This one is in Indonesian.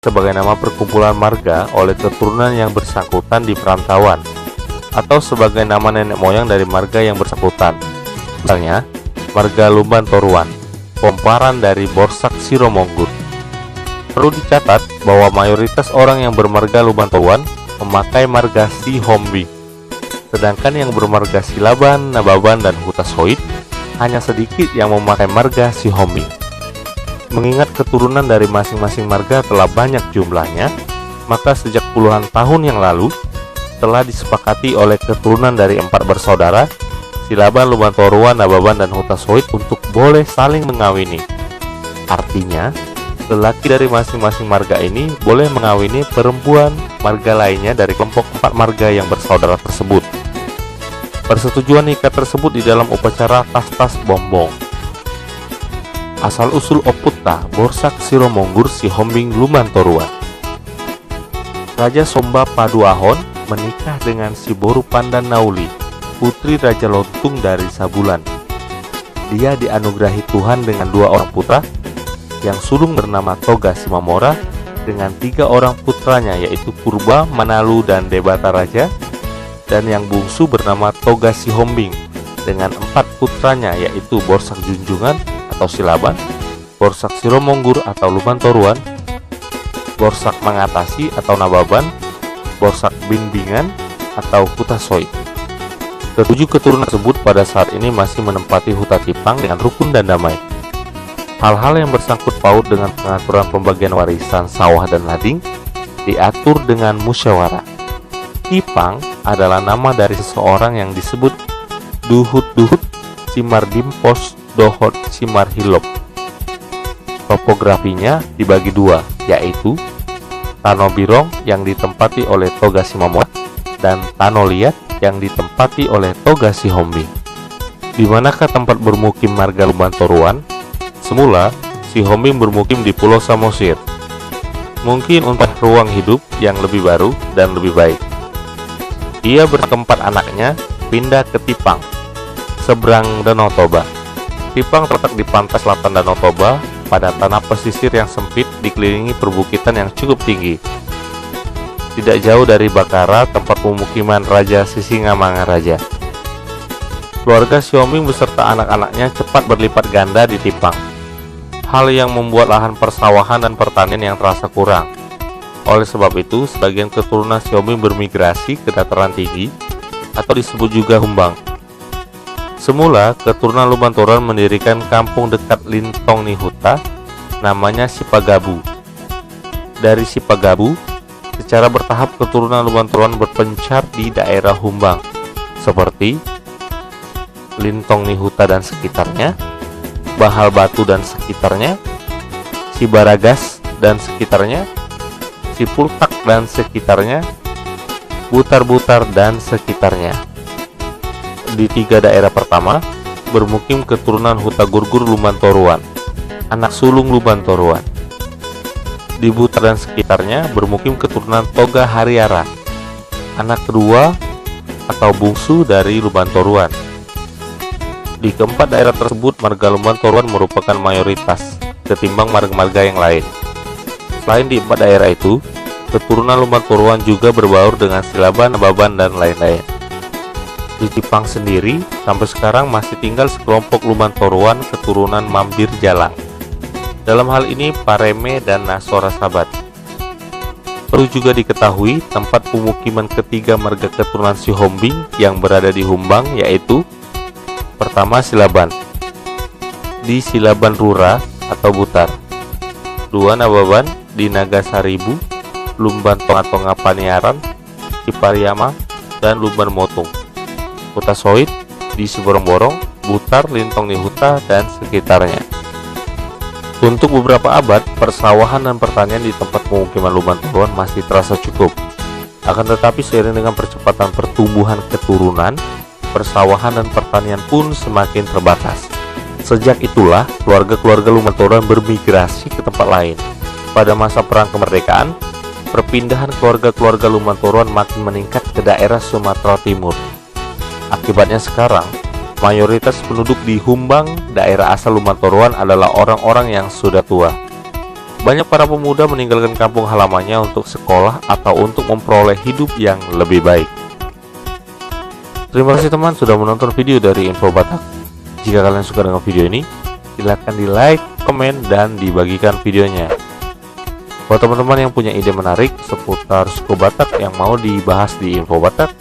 sebagai nama perkumpulan marga oleh keturunan yang bersangkutan di perantauan, atau sebagai nama nenek moyang dari marga yang bersangkutan. Misalnya, marga Lumban Toruan, komparan dari Borsak Siromonggur. Perlu dicatat bahwa mayoritas orang yang bermarga Lumban Toruan memakai marga Sihombing, sedangkan yang bermarga Silaban, Nababan, dan Hutasoit hanya sedikit yang memakai marga Sihombing. Mengingat keturunan dari masing-masing marga telah banyak jumlahnya, maka sejak puluhan tahun yang lalu telah disepakati oleh keturunan dari 4 bersaudara, Silaban, Lumban Toruan, Nababan, dan Hutasoit untuk boleh saling mengawini. Artinya, lelaki dari masing-masing marga ini boleh mengawini perempuan marga lainnya dari kelompok 4 marga yang bersaudara tersebut. Persetujuan nikah tersebut di dalam upacara tas-tas bombong. Asal-usul Oputta, Borsak Siromonggur, Sihombing, Lumban Toruan. Raja Somba Paduahon menikah dengan si Boru Pandan Nauli, putri Raja Lontung dari Sabulan. Dia dianugerahi Tuhan dengan 2 orang putra, yang sulung bernama Toga Simamora dengan 3 orang putranya yaitu Purba, Manalu, dan Debata Raja, dan yang bungsu bernama Toga Sihombing dengan 4 putranya yaitu Borsak Junjungan atau Silaban, Borsak Siromonggur atau Lumban Toruan, Borsak Mangatasi atau Nababan, Borsak Bimbingan atau Hutasoit. Ketujuh keturunan tersebut pada saat ini masih menempati Huta Tipang dengan rukun dan damai. Hal-hal yang bersangkut paut dengan pengaturan pembagian warisan sawah dan lading diatur dengan musyawarah. Tipang adalah nama dari seseorang yang disebut Duhut-Duhut Simardimpos Dohot Simarhilop. Topografinya dibagi 2, yaitu Tano Birong yang ditempati oleh Toga Simamora dan Tano Liat yang ditempati oleh Toga Sihombing. Di manakah tempat bermukim marga Lumban Toruan? Semula, Sihombing bermukim di Pulau Samosir. Mungkin untuk ruang hidup yang lebih baru dan lebih baik, ia berkeempat anaknya pindah ke Tipang, seberang Danau Toba. Tipang terletak di pantai selatan Danau Toba pada tanah pesisir yang sempit dikelilingi perbukitan yang cukup tinggi. Tidak jauh dari Bakara, tempat pemukiman Raja Sisingamangaraja. Keluarga Sihombing beserta anak-anaknya cepat berlipat ganda di Tipang. Hal yang membuat lahan persawahan dan pertanian yang terasa kurang. Oleh sebab itu, sebagian keturunan Sihombing bermigrasi ke dataran tinggi atau disebut juga Humbang. Semula, keturunan Lumban Toruan mendirikan kampung dekat Lintong Nihuta, namanya Sipagabu. Dari Sipagabu, secara bertahap keturunan Lumban Toruan berpencar di daerah Humbang, seperti Lintong Nihuta dan sekitarnya, Bahal Batu dan sekitarnya, Sibaragas dan sekitarnya, Sipultak dan sekitarnya, Butar-Butar dan sekitarnya. Di 3 daerah pertama, bermukim keturunan Hutagurgur Lumban Toruan, anak sulung Lumban Toruan. Di Butar dan sekitarnya, bermukim keturunan Toga Hariara, anak kedua atau bungsu dari Lumban Toruan. Di keempat daerah tersebut, marga Lumban Toruan merupakan mayoritas ketimbang marga-marga yang lain. Selain di 4 daerah itu, keturunan Lumban Toruan juga berbaur dengan Silaban, Nababan, dan lain-lain. Di Tipang sendiri, sampai sekarang masih tinggal sekelompok Lumban Toruan keturunan Mambir Jalang. Dalam hal ini, Pareme dan Nasora Sabat. Perlu juga diketahui, tempat pemukiman ketiga marga keturunan Sihombing yang berada di Humbang yaitu: pertama, Silaban, di Silaban Rura atau Butar. 2, Nababan, di Nagasaribu, Lumban Tonga-Tonga Paniaran, Cipariama, dan Lumban Motung. Hutasoit, di Siborong-Borong, Butar, Lintong Nihuta, dan sekitarnya. Untuk beberapa abad, persawahan dan pertanian di tempat pemukiman Lumban Toruan masih terasa cukup. Akan tetapi seiring dengan percepatan pertumbuhan keturunan, persawahan dan pertanian pun semakin terbatas. Sejak itulah, keluarga-keluarga Lumban Toruan bermigrasi ke tempat lain. Pada masa perang kemerdekaan, perpindahan keluarga-keluarga Lumban Toruan makin meningkat ke daerah Sumatera Timur. Akibatnya sekarang, mayoritas penduduk di Humbang, daerah asal Lumban Toruan, adalah orang-orang yang sudah tua. banyak para pemuda meninggalkan kampung halamannya untuk sekolah atau untuk memperoleh hidup yang lebih baik. Terima kasih teman sudah menonton video dari Info Batak. Jika kalian suka dengan video ini, silahkan di like, komen, dan dibagikan videonya. Buat teman-teman yang punya ide menarik seputar suku Batak yang mau dibahas di Info Batak,